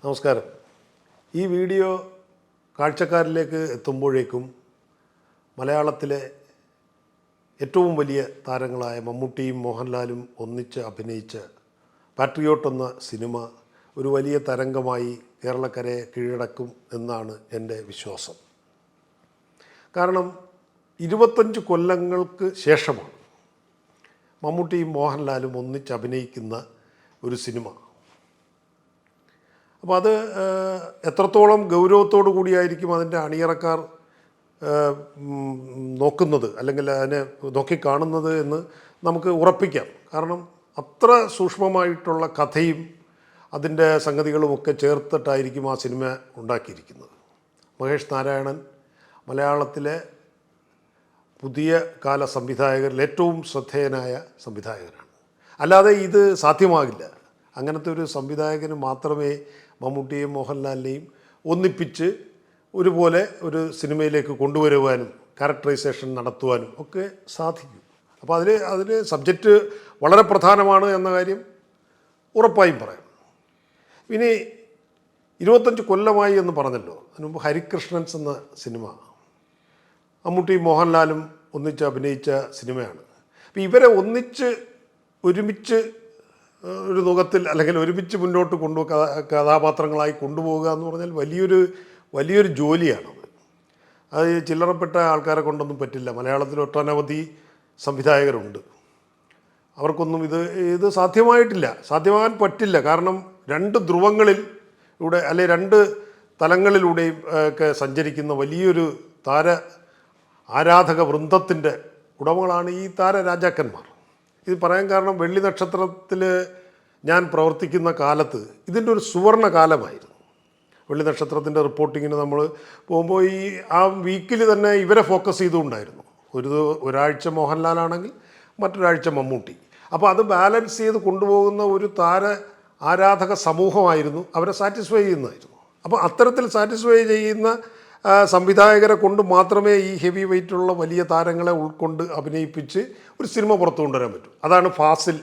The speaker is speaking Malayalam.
നമസ്കാരം. ഈ വീഡിയോ കാഴ്ചക്കാരിലേക്ക് എത്തുമ്പോഴേക്കും മലയാളത്തിലെ ഏറ്റവും വലിയ താരങ്ങളായ മമ്മൂട്ടിയും മോഹൻലാലും ഒന്നിച്ച് അഭിനയിച്ച പാട്രിയോട്ട് എന്ന സിനിമ ഒരു വലിയ തരംഗമായി കേരളക്കരയെ കീഴടക്കും എന്നാണ് എൻ്റെ വിശ്വാസം. കാരണം 25 കൊല്ലങ്ങൾക്ക് ശേഷമാണ് മമ്മൂട്ടിയും മോഹൻലാലും ഒന്നിച്ച് അഭിനയിക്കുന്ന ഒരു സിനിമ. അപ്പോൾ അത് എത്രത്തോളം ഗൗരവത്തോടു കൂടിയായിരിക്കും അതിൻ്റെ അണിയറക്കാർ നോക്കുന്നത്, അല്ലെങ്കിൽ അതിനെ നോക്കിക്കാണുന്നത് എന്ന് നമുക്ക് ഉറപ്പിക്കാം. കാരണം അത്ര സൂക്ഷ്മമായിട്ടുള്ള കഥയും അതിൻ്റെ സംഗതികളുമൊക്കെ ചേർത്തിട്ടായിരിക്കും ആ സിനിമ ഉണ്ടാക്കിയിരിക്കുന്നത്. മഹേഷ് നാരായണൻ മലയാളത്തിലെ പുതിയ കാല സംവിധായകരിൽ ഏറ്റവും ശ്രദ്ധേയനായ സംവിധായകനാണ്. അല്ലാതെ ഇത് സാധ്യമാകില്ല. അങ്ങനത്തെ ഒരു സംവിധായകന് മാത്രമേ മമ്മൂട്ടിയെയും മോഹൻലാലിനെയും ഒന്നിപ്പിച്ച് ഒരുപോലെ ഒരു സിനിമയിലേക്ക് കൊണ്ടുവരുവാനും ക്യാരക്ടറൈസേഷൻ നടത്തുവാനും ഒക്കെ സാധിക്കും. അപ്പോൾ അതിൽ സബ്ജക്റ്റ് വളരെ പ്രധാനമാണ് എന്ന കാര്യം ഉറപ്പായും പറയാം. ഇനി 25 കൊല്ലമായി എന്ന് പറഞ്ഞല്ലോ. അതിന് മുമ്പ് ഹരികൃഷ്ണൻസ് എന്ന സിനിമ മമ്മൂട്ടിയും മോഹൻലാലും ഒന്നിച്ച് അഭിനയിച്ച സിനിമയാണ്. അപ്പോൾ ഇവരെ ഒരുമിച്ച് ഒരു നുഖത്തിൽ അല്ലെങ്കിൽ ഒരുമിച്ച് മുന്നോട്ട് കഥാപാത്രങ്ങളായി കൊണ്ടുപോകുക എന്ന് പറഞ്ഞാൽ വലിയൊരു ജോലിയാണത്. അത് ചില്ലറപ്പെട്ട ആൾക്കാരെ കൊണ്ടൊന്നും പറ്റില്ല. മലയാളത്തിൽ ഒട്ടനവധി സംവിധായകരുണ്ട്. അവർക്കൊന്നും ഇത് സാധ്യമാകാൻ പറ്റില്ല. കാരണം 2 ധ്രുവങ്ങളിലൂടെ അല്ലെ 2 തലങ്ങളിലൂടെയും ഒക്കെ സഞ്ചരിക്കുന്ന വലിയൊരു ആരാധക വൃന്ദത്തിൻ്റെ ഉടമകളാണ് ഈ താരരാജാക്കന്മാർ. ഇത് പറയാൻ കാരണം വെള്ളി നക്ഷത്രത്തിൽ ഞാൻ പ്രവർത്തിക്കുന്ന കാലത്ത് ഇതിൻ്റെ ഒരു സുവർണ കാലമായിരുന്നു. വെള്ളി നക്ഷത്രത്തിൻ്റെ റിപ്പോർട്ടിങ്ങിന് നമ്മൾ പോകുമ്പോൾ ആ വീക്കിൽ തന്നെ ഇവരെ ഫോക്കസ് ചെയ്തുകൊണ്ടായിരുന്നു. ഒരാഴ്ച മോഹൻലാലാണെങ്കിൽ മറ്റൊരാഴ്ച മമ്മൂട്ടി. അപ്പോൾ അത് ബാലൻസ് ചെയ്ത് കൊണ്ടുപോകുന്ന ഒരു ആരാധക സമൂഹമായിരുന്നു, അവരെ സാറ്റിസ്ഫൈ ചെയ്യുന്നതായിരുന്നു. അപ്പോൾ അത്തരത്തിൽ സാറ്റിസ്ഫൈ ചെയ്യുന്ന സംവിധായകരെ കൊണ്ട് മാത്രമേ ഈ ഹെവി വെയ്റ്റുള്ള വലിയ താരങ്ങളെ ഉൾക്കൊണ്ട് അഭിനയിപ്പിച്ച് ഒരു സിനിമ പുറത്തു കൊണ്ടുവരാൻ പറ്റൂ. അതാണ് ഫാസിൽ